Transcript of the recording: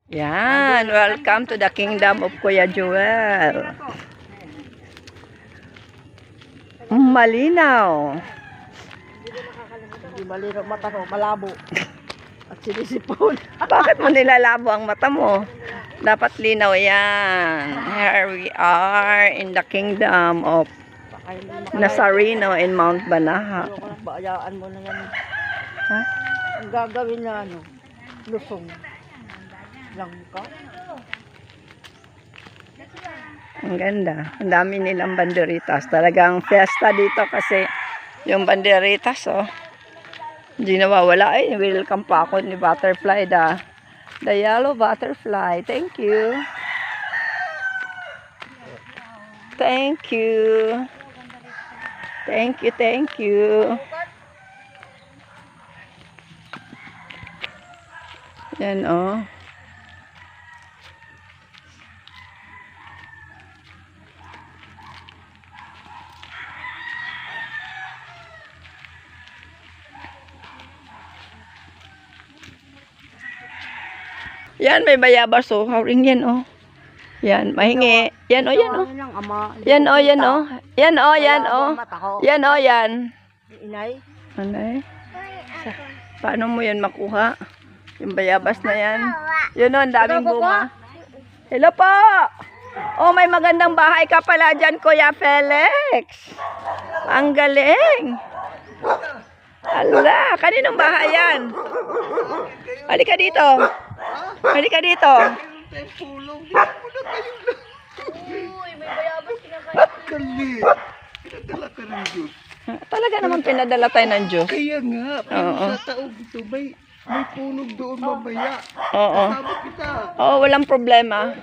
Yan, welcome to the kingdom of Kuya Joel. Malinaw. Hindi malinaw mata ko, malabo. At sinisipon. Bakit mo nilalabo ang mata mo? Dapat linaw yan. Here we are in the kingdom of Nazareno in Mount Banahaw. Bayaan mo na yan. Ha? Ang gagawin na ano, lusong. Langka. Ang ganda. Ang dami nilang banderitas. Talagang fiesta dito kasi yung banderitas, oh. Hindi nawawala. Ay, welcome pa ako ni Butterfly, the yellow butterfly. Thank you. Thank you. Thank you, thank you. Yan, oh. Yan, may bayabas, oh. Hawring yan, oh. Yan, mahingi. Yan, oh, yan, oh. Yan, oh, yan, oh. Yan, oh, yan, oh. Yan, oh, yan. Inay? Anay? Paano mo yan makuha? Yung bayabas na yan. Yun, oh, ang daming bunga. Hello po! Oh, may magandang bahay ka pala dyan, Kuya Felix. Ang galing. Ala, kaninong bahay yan? Halika dito. Halika dito. Uy, may bayabas kinakain. Pinadala ka ng Diyos. Talaga naman pinadala tayo ng Diyos. Kaya nga, Oo. sa taong ito, may punog doon mamaya. Oo. Kasama kita. Oo, walang problema.